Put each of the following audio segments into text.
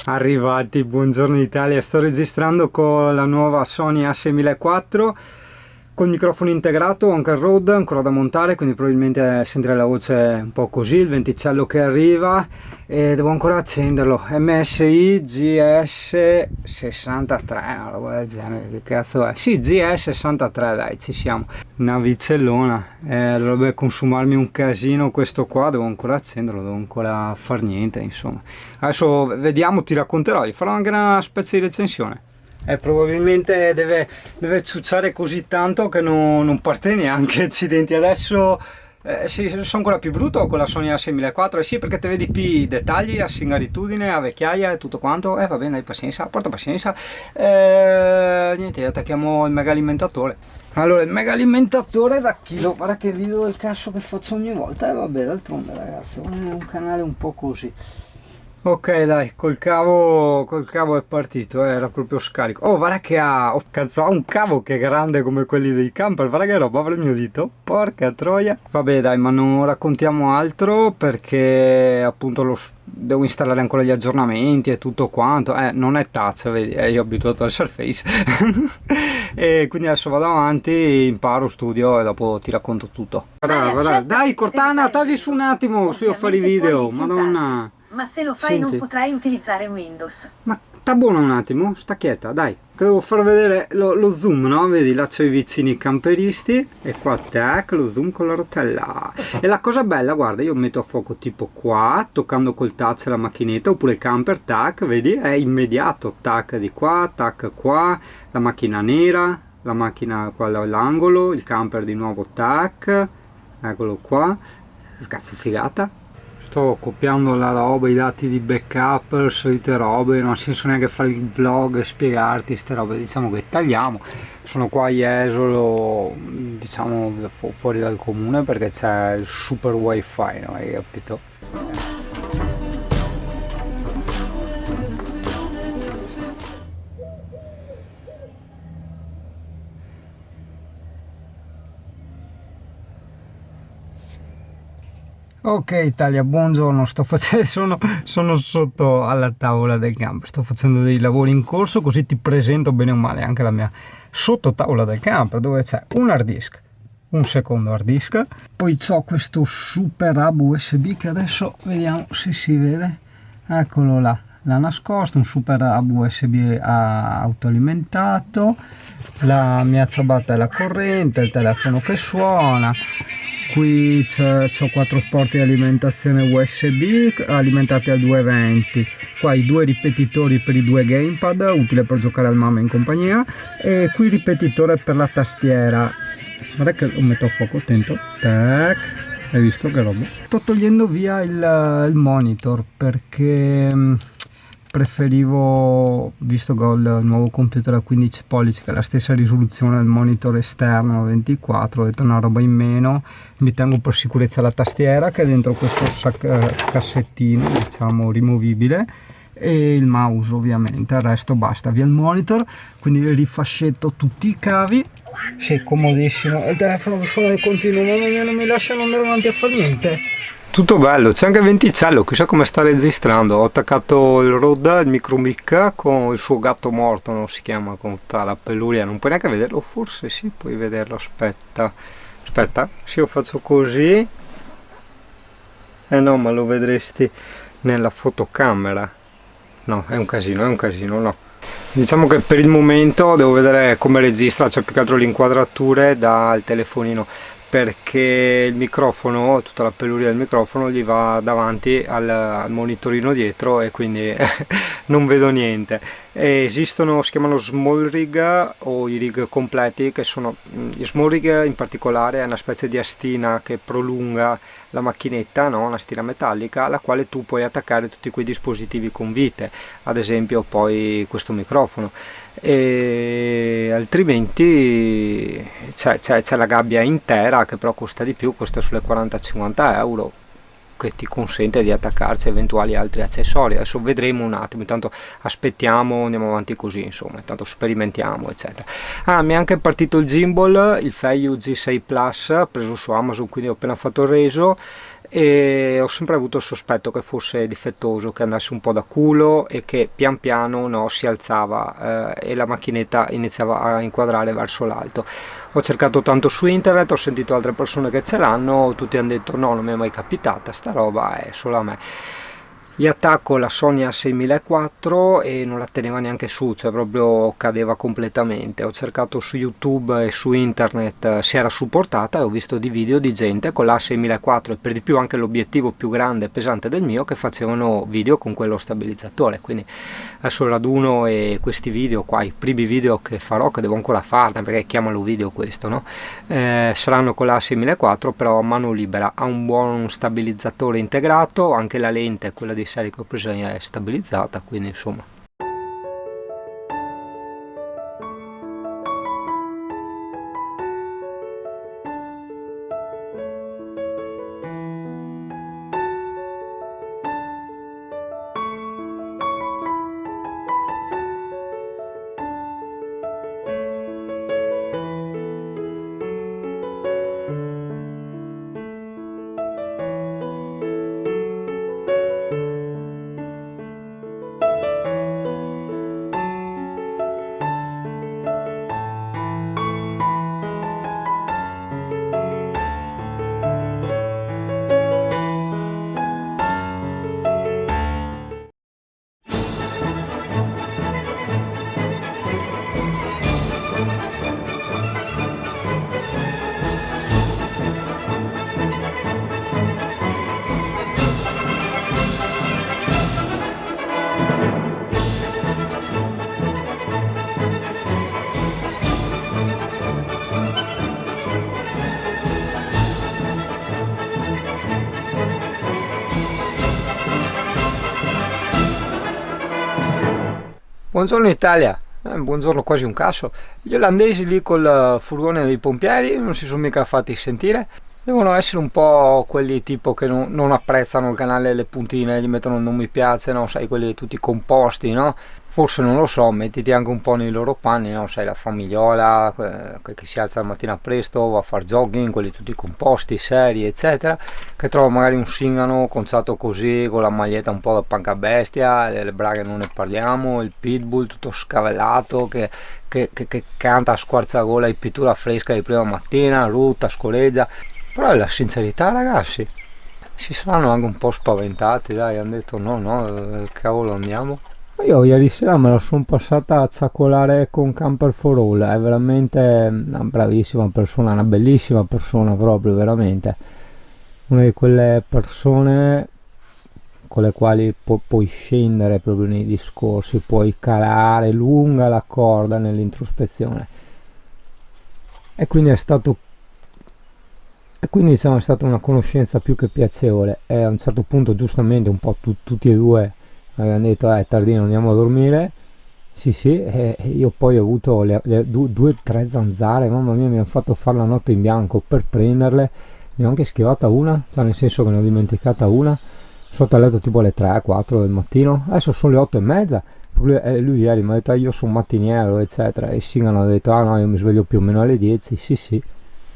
Arrivati, buongiorno Italia, sto registrando con la nuova Sony A6400 col microfono integrato, anche il Rode, ancora da montare, quindi probabilmente sentirei la voce un po' così, il venticello che arriva e devo ancora accenderlo. MSI GS63, una roba del genere, che cazzo è? Sì, GS63, dai, ci siamo. Navicellona, dovrebbe consumarmi un casino questo qua, devo ancora accenderlo, devo ancora far niente, insomma. Adesso vediamo, ti racconterò, gli farò anche una specie di recensione. Probabilmente deve ciucciare così tanto che non parte neanche, accidenti. Adesso sì, sono ancora più brutto con la Sony A6400, sì, perché te vedi più i dettagli, a singaritudine, a vecchiaia e tutto quanto. Va bene, dai, pazienza, porta pazienza. Niente, attacchiamo il mega alimentatore. Allora, il mega alimentatore da chilo, guarda che video del cazzo che faccio ogni volta, e vabbè, d'altronde ragazzi, è un canale un po' così. Ok, dai, col cavo è partito, era proprio scarico. Oh, guarda che ha un cavo che è grande come quelli dei camper, guarda che roba, apre il mio dito, porca troia. Vabbè dai, ma non raccontiamo altro perché appunto devo installare ancora gli aggiornamenti e tutto quanto. Non è touch, vedi, io ho abituato al Surface. E quindi adesso vado avanti, imparo, studio e dopo ti racconto tutto. Guarda, dai Cortana, tagli su un attimo, io fare i video, madonna. Ma se lo fai non potrai utilizzare Windows. Ma sta buono un attimo, sta quieta, dai. Che devo far vedere lo zoom, no? Vedi, là c'ho i vicini camperisti e qua tac, lo zoom con la rotella. E la cosa bella, guarda, io metto a fuoco tipo qua, toccando col touch la macchinetta, oppure il camper, tac, vedi, è immediato, tac di qua, tac qua, la macchina nera, la macchina qua all'angolo, il camper di nuovo, tac, eccolo qua, cazzo figata. Sto copiando la roba, i dati di backup, le solite robe, non ha senso neanche fare il vlog e spiegarti queste robe, diciamo che tagliamo. Sono qua a Jesolo, diciamo fuori dal comune perché c'è il super wifi, no? Hai capito? Ok Italia, buongiorno, sono sotto alla tavola del camper, sto facendo dei lavori in corso, così ti presento bene o male anche la mia sottotavola del camper, dove c'è un hard disk, un secondo hard disk, poi ho questo super hub USB che adesso vediamo se si vede, eccolo là, l'ha nascosto, un super hub USB autoalimentato, la mia ciabatta è la corrente, il telefono che suona. Qui c'ho 4 porti di alimentazione USB alimentati al 220, qua i 2 ripetitori per i 2 gamepad, utile per giocare al mamma in compagnia, e qui il ripetitore per la tastiera. Guarda che lo metto a fuoco, attento, tac, hai visto che roba? Sto togliendo via il monitor perché preferivo, visto che ho il nuovo computer a 15 pollici che ha la stessa risoluzione del monitor esterno 24, ho detto una roba in meno, mi tengo per sicurezza la tastiera che è dentro questo cassettino, diciamo rimovibile, e il mouse ovviamente, il resto basta, via il monitor, quindi rifascetto tutti i cavi, sì, comodissimo, e il telefono che suona di continuo, non mi lasciano andare avanti a fare niente. Tutto bello, c'è anche il venticello, chissà come sta registrando. Ho attaccato il Rode, il micro mic con il suo gatto morto, non si chiama, con tutta la peluria, non puoi neanche vederlo, forse sì, puoi vederlo, aspetta, se io faccio così, no, ma lo vedresti nella fotocamera, no, è un casino, no. Diciamo che per il momento devo vedere come registra, cioè più che altro le inquadrature dal telefonino, perché il microfono, tutta la peluria del microfono gli va davanti al monitorino dietro e quindi non vedo niente. Esistono, si chiamano small rig o i rig completi, che sono gli small rig, in particolare è una specie di astina che prolunga la macchinetta, no? Una stina metallica alla quale tu puoi attaccare tutti quei dispositivi con vite, ad esempio poi questo microfono, e altrimenti c'è la gabbia intera che però costa di più, costa sulle 40-50 euro, che ti consente di attaccarci eventuali altri accessori. Adesso vedremo un attimo, intanto aspettiamo, andiamo avanti così, insomma, intanto sperimentiamo eccetera. Mi è anche partito il gimbal, il Feiyu G6 Plus, preso su Amazon, quindi ho appena fatto il reso, e ho sempre avuto il sospetto che fosse difettoso, che andasse un po' da culo e che pian piano no, si alzava e la macchinetta iniziava a inquadrare verso l'alto. Ho cercato tanto su internet, ho sentito altre persone che ce l'hanno, tutti hanno detto no, non mi è mai capitata sta roba, è solo a me. Gli attacco la Sony A6004 e non la teneva neanche su, cioè proprio cadeva completamente. Ho cercato su YouTube e su internet se era supportata e ho visto di video di gente con la A6004 e per di più anche l'obiettivo più grande e pesante del mio che facevano video con quello stabilizzatore. Quindi adesso raduno e questi video qua, i primi video che farò, che devo ancora farne perché chiamalo video questo, no? Saranno con la A6004 però a mano libera, ha un buon stabilizzatore integrato, anche la lente, quella di serie che ho preso è stabilizzata, quindi insomma. Buongiorno Italia, buongiorno quasi un caso. Gli olandesi lì col furgone dei pompieri non si sono mica fatti sentire. Devono essere un po' quelli tipo che non apprezzano il canale Le Puntine, gli mettono non mi piace, no? Sai, quelli tutti composti, no? Forse non lo so, mettiti anche un po' nei loro panni, no? Sai, la famigliola, che si alza la mattina presto, va a fare jogging, quelli tutti composti, seri, eccetera, che trova magari un singano conciato così, con la maglietta un po' da panca bestia, le braghe non ne parliamo, il pitbull tutto scavellato, che canta a squarciagola in pittura fresca di prima mattina, rutta, scoreggia. Però è la sincerità, ragazzi. Si saranno anche un po' spaventati, dai, hanno detto no, cavolo andiamo. Io ieri sera me la sono passata a ciaccolare con Camper for All, è veramente una bravissima persona, una bellissima persona proprio, veramente. Una di quelle persone con le quali puoi scendere proprio nei discorsi, puoi calare lunga la corda nell'introspezione. E quindi diciamo, è stata una conoscenza più che piacevole e a un certo punto giustamente un po' tutti e due avevano detto è tardino andiamo a dormire, sì, e io poi ho avuto le 2-3 zanzare, mamma mia, mi hanno fatto fare la notte in bianco per prenderle, ne ho anche schivata una, cioè nel senso che ne ho dimenticata una sotto a letto tipo alle 3-4 del mattino, adesso sono le 8:30. Lui ieri mi ha detto io sono mattiniero eccetera, e Singano ha detto no, io mi sveglio più o meno alle 10, sì.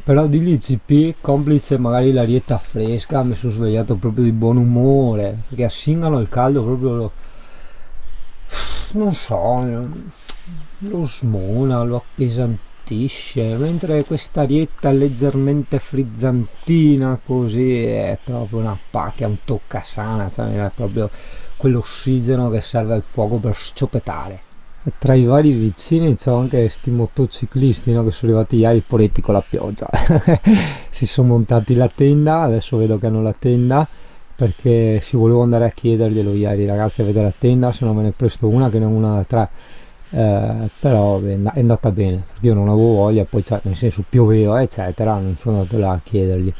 Però digli GP, complice magari l'arietta fresca, mi sono svegliato proprio di buon umore, perché a Singano il caldo proprio non so, lo smona, lo appesantisce, mentre questa arietta leggermente frizzantina così è proprio una pacchia, un toccasana, cioè è proprio quell'ossigeno che serve al fuoco per scioppetare. E tra i vari vicini c'ho anche sti motociclisti, no, che sono arrivati ieri poretti con la pioggia. Si sono montati la tenda, adesso vedo che hanno la tenda perché si volevo andare a chiederglielo ieri, ragazzi avete la tenda, se no me ne presto una che ne ho una da 3. Però è andata bene perché io non avevo voglia, poi cioè, nel senso pioveva eccetera, non sono andato là a chiedergli.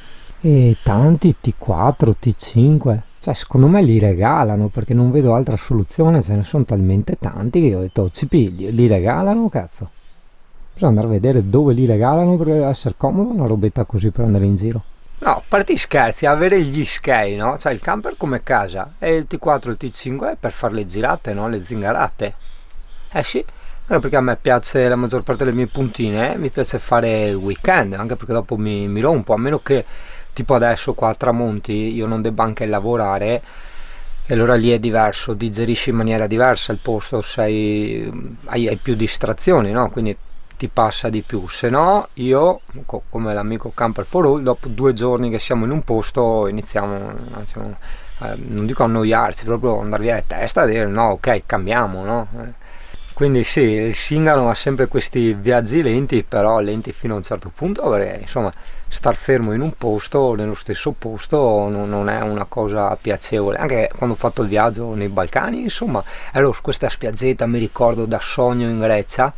E tanti T4, T5, cioè secondo me li regalano perché non vedo altra soluzione, ce ne sono talmente tanti che io ho detto ci pigli, li regalano, cazzo, bisogna andare a vedere dove li regalano perché deve essere comodo una robetta così per andare in giro. No, a parte gli scherzi, avere gli skei, no? Cioè il camper come casa e il T4 e il T5 è per fare le girate, no? Le zingarate. Sì, anche perché a me piace la maggior parte delle mie puntine, mi piace fare il weekend, anche perché dopo mi rompo, a meno che tipo adesso qua a Tramonti io non debba anche lavorare, e allora lì è diverso, digerisci in maniera diversa il posto, hai più distrazioni, no? Quindi ti passa di più. Se no io, come l'amico Camper for All, dopo 2 giorni che siamo in un posto iniziamo un attimo, non dico annoiarsi, proprio andare via di testa e dire no, ok, cambiamo, no? Quindi sì, il Singano ha sempre questi viaggi lenti, però lenti fino a un certo punto, perché insomma star fermo in un posto, nello stesso posto, non è una cosa piacevole. Anche quando ho fatto il viaggio nei Balcani, insomma, ero su questa spiaggetta, mi ricordo, da Sogno in Grecia,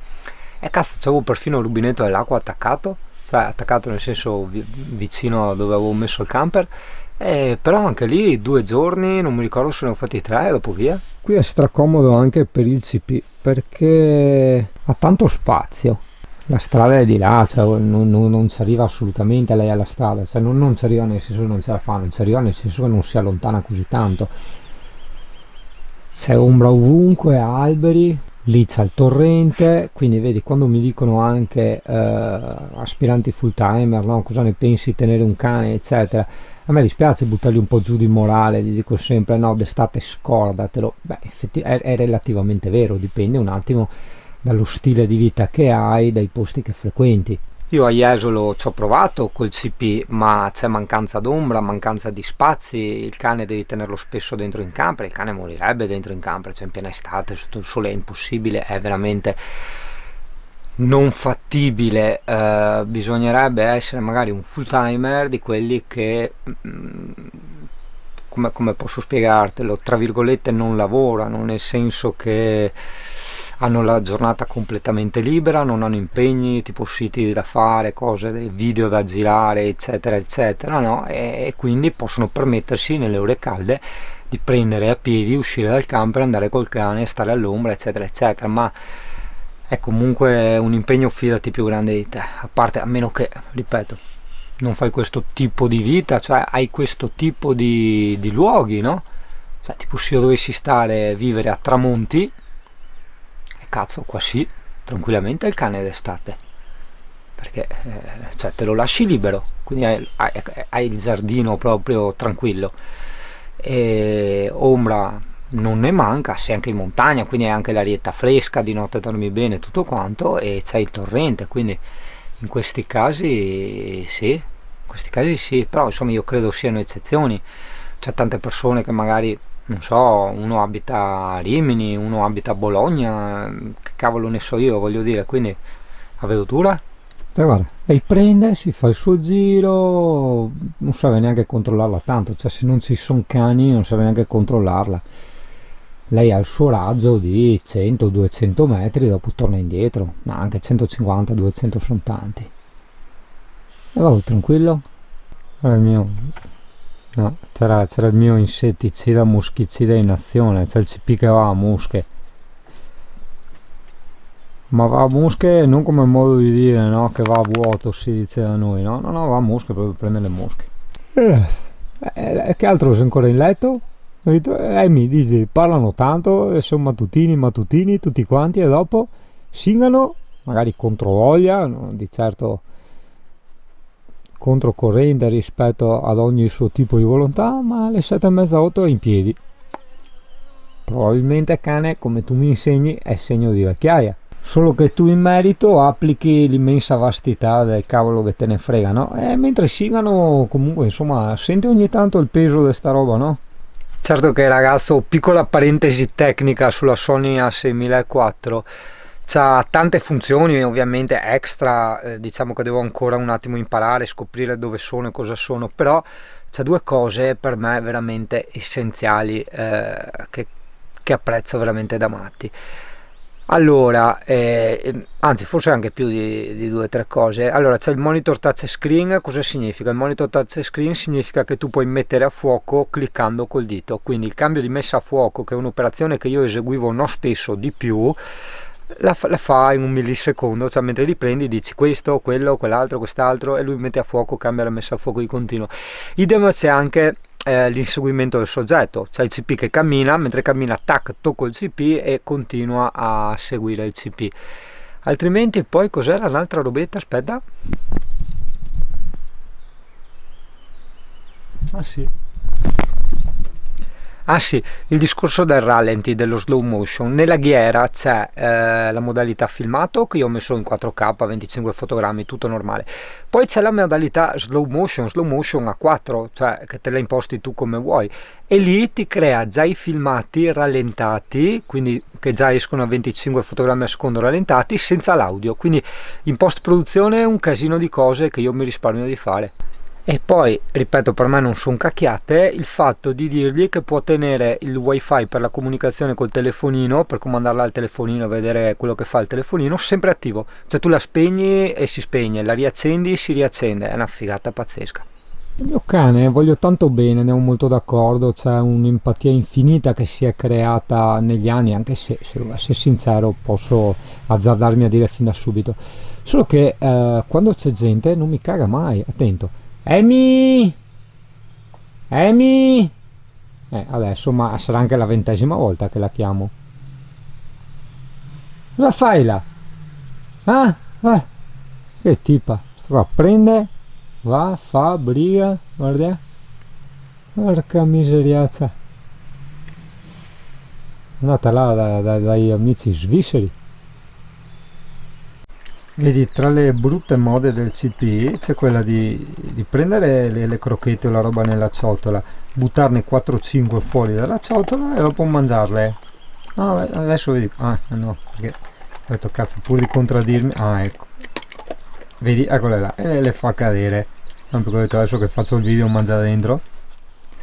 e cazzo, c'avevo perfino il rubinetto dell'acqua attaccato, cioè attaccato nel senso vicino a dove avevo messo il camper. Però anche lì 2 giorni, non mi ricordo se ne ho fatti 3 e dopo via. Qui è stracomodo anche per il CP perché ha tanto spazio. La strada è di là, cioè non ci arriva assolutamente lei alla strada, cioè non ci arriva nel senso che non ce la fa, non ci arriva nel senso che non si allontana così tanto. C'è ombra ovunque, alberi, lì c'è il torrente, quindi vedi, quando mi dicono anche aspiranti full timer, no? Cosa ne pensi tenere un cane, eccetera. A me dispiace buttargli un po' giù di morale, gli dico sempre no, d'estate scordatelo. Beh, effettivamente è relativamente vero, dipende un attimo dallo stile di vita che hai, dai posti che frequenti. Io a Jesolo ci ho provato col CP, ma c'è mancanza d'ombra, mancanza di spazi, il cane devi tenerlo spesso dentro in camper, il cane morirebbe dentro in camper, cioè in piena estate, sotto il sole è impossibile, è veramente non fattibile. Bisognerebbe essere magari un full timer di quelli che come posso spiegartelo, tra virgolette non lavorano, nel senso che hanno la giornata completamente libera, non hanno impegni tipo siti da fare, cose, video da girare, eccetera eccetera, no? E quindi possono permettersi nelle ore calde di prendere a piedi, uscire dal camper, andare col cane, stare all'ombra, eccetera eccetera, ma è comunque un impegno, fidati, più grande di te, a parte, a meno che, ripeto, non fai questo tipo di vita, cioè hai questo tipo di luoghi, no? Cioè tipo se io dovessi vivere a Tramonti, e cazzo, qua sì, tranquillamente il cane d'estate, perché cioè te lo lasci libero, quindi hai il giardino proprio tranquillo, e ombra non ne manca, sei anche in montagna, quindi hai anche l'arietta fresca, di notte dormi bene, tutto quanto, e c'hai il torrente, quindi in questi casi sì, però insomma io credo siano eccezioni. C'è tante persone che magari, non so, uno abita a Rimini, uno abita a Bologna, che cavolo ne so io, voglio dire, quindi la vedo dura. Cioè, guarda, lei prende, si fa il suo giro, non serve neanche controllarla tanto, cioè se non ci sono cani non serve neanche controllarla. Lei ha il suo raggio di 100-200 metri, dopo torna indietro, ma anche 150-200 sono tanti. E vado tranquillo. Era il mio, no, c'era il mio insetticida moschicida in azione, c'è il CP che va a mosche. Ma va a mosche non come modo di dire, no? Che va a vuoto, si dice da noi, no? No, va a mosche proprio per prendere le mosche. Che altro, sei ancora in letto? Mi dici, parlano tanto, sono mattutini, tutti quanti, e dopo singano, magari contro voglia, no? Di certo controcorrente rispetto ad ogni suo tipo di volontà, ma alle 7:30, 8 è in piedi. Probabilmente cane, come tu mi insegni, è segno di vecchiaia. Solo che tu in merito applichi l'immensa vastità del cavolo che te ne frega, no? E mentre singano, comunque, insomma, senti ogni tanto il peso di sta roba, no? Certo che, ragazzo, piccola parentesi tecnica sulla Sony A6004, c'ha tante funzioni ovviamente extra, diciamo che devo ancora un attimo imparare, scoprire dove sono e cosa sono, però c'ha 2 cose per me veramente essenziali, che apprezzo veramente da matti. Allora, anzi forse anche più di 2 o 3 cose. Allora, c'è il monitor touchscreen. Cosa significa? Il monitor touchscreen significa che tu puoi mettere a fuoco cliccando col dito, quindi il cambio di messa a fuoco, che è un'operazione che io eseguivo non spesso, di più, la fa in un millisecondo, cioè mentre li prendi dici questo, quello, quell'altro, quest'altro, e lui mette a fuoco, cambia la messa a fuoco di continuo. Idem c'è anche l'inseguimento del soggetto, c'è il CP che cammina, mentre cammina, tac, tocco il CP e continua a seguire il CP. Altrimenti poi cos'era un'altra robetta? Aspetta, Ah sì. Ah sì, il discorso del rallenti, dello slow motion. Nella ghiera c'è la modalità filmato che io ho messo in 4K, 25 fotogrammi, tutto normale. Poi c'è la modalità slow motion a 4, cioè che te la imposti tu come vuoi. E lì ti crea già i filmati rallentati, quindi che già escono a 25 fotogrammi al secondo rallentati, senza l'audio. Quindi in post produzione un casino di cose che io mi risparmio di fare. E poi, ripeto, per me non sono cacchiate, il fatto di dirgli che può tenere il wifi per la comunicazione col telefonino, per comandarla al telefonino e vedere quello che fa il telefonino, sempre attivo. Cioè tu la spegni e si spegne, la riaccendi e si riaccende, è una figata pazzesca. Il mio cane, voglio tanto bene, andiamo molto d'accordo, c'è un'empatia infinita che si è creata negli anni, anche se devo essere sincero posso azzardarmi a dire fin da subito. Solo che quando c'è gente non mi caga mai, attento. Amy! Amy! Adesso, ma sarà anche la 20ª volta che la chiamo. Cosa fai là? Ah? Che tipa? Sto qua, prende, va, fa, briga, guarda. Porca miseriazza. È andata là dai amici svizzeri. Vedi, tra le brutte mode del CP c'è quella di prendere le crocchette o la roba nella ciotola, buttarne 4-5 fuori dalla ciotola e dopo mangiarle. No, adesso vedi. Ah, no, perché ho detto cazzo, pur di contraddirmi. Ah, ecco. Vedi, eccole là, e le fa cadere. Non perché ho detto adesso che faccio il video mangia dentro.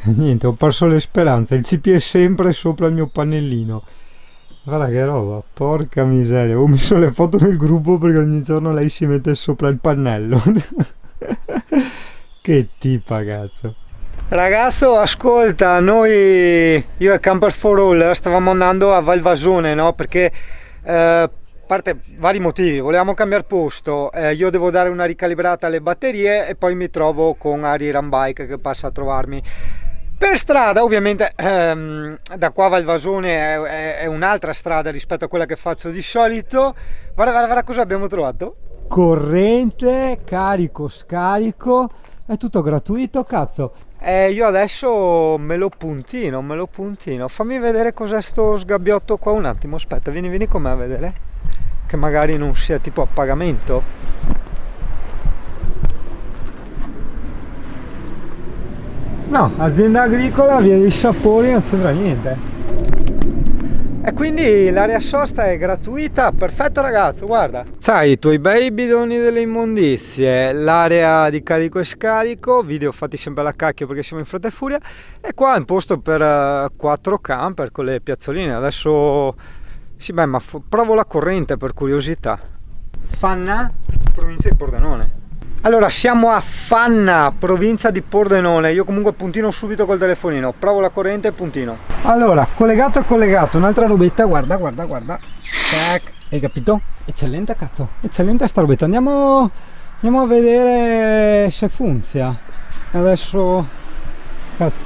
Niente, ho perso le speranze, il CP è sempre sopra il mio pannellino. Guarda che roba, porca miseria, ho messo le foto nel gruppo perché ogni giorno lei si mette sopra il pannello. Che tipa, cazzo. Ragazzo, ascolta, io e Camper for All stavamo andando a Valvasone, no? Perché a parte vari motivi, volevamo cambiare posto, io devo dare una ricalibrata alle batterie e poi mi trovo con Ari Rambike che passa a trovarmi. Per strada, ovviamente, da qua a Valvasone è un'altra strada rispetto a quella che faccio di solito. Guarda cosa abbiamo trovato. Corrente, carico, scarico, è tutto gratuito, cazzo. Io adesso me lo puntino. Fammi vedere cos'è sto sgabbiotto qua un attimo, aspetta, vieni con me a vedere. Che magari non sia tipo a pagamento. No, azienda agricola, via dei Sapori, non c'entra niente. E quindi l'area sosta è gratuita, perfetto ragazzo, guarda. C'hai i tuoi bei bidoni delle immondizie, l'area di carico e scarico, video fatti sempre alla cacchio perché siamo in fretta e furia, e qua è un posto per 4 camper con le piazzoline. Adesso, sì beh, ma provo la corrente per curiosità. Fanna, provincia di Pordenone. Allora, siamo a Fanna, provincia di Pordenone. Io comunque puntino subito col telefonino. Provo la corrente e puntino. Allora, collegato, un'altra robetta, guarda. Tac, hai capito? Eccellente, cazzo. Eccellente sta robetta. Andiamo a vedere se funziona. Adesso, cazzo.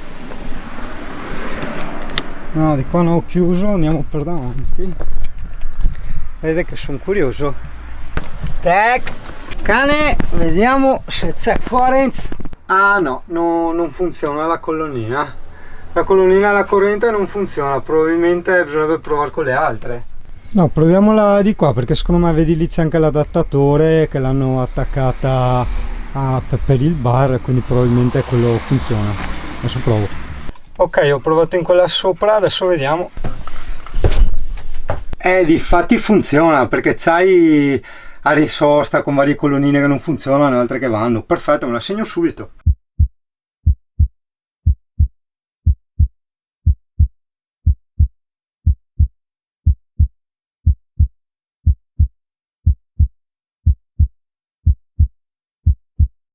No, di qua non ho chiuso, andiamo per davanti. Vedete che sono curioso. Tac. Cane, vediamo se c'è current. Ah no, non funziona la colonnina e la corrente non funziona, probabilmente bisognerebbe provare con le altre. No, proviamola di qua perché secondo me vedi lì c'è anche l'adattatore che l'hanno attaccata per il bar, quindi probabilmente quello funziona. Adesso provo. Ok, ho provato in quella sopra, adesso vediamo. Difatti funziona perché c'hai area sosta con varie colonnine che non funzionano e altre che vanno. Perfetto, me la segno subito.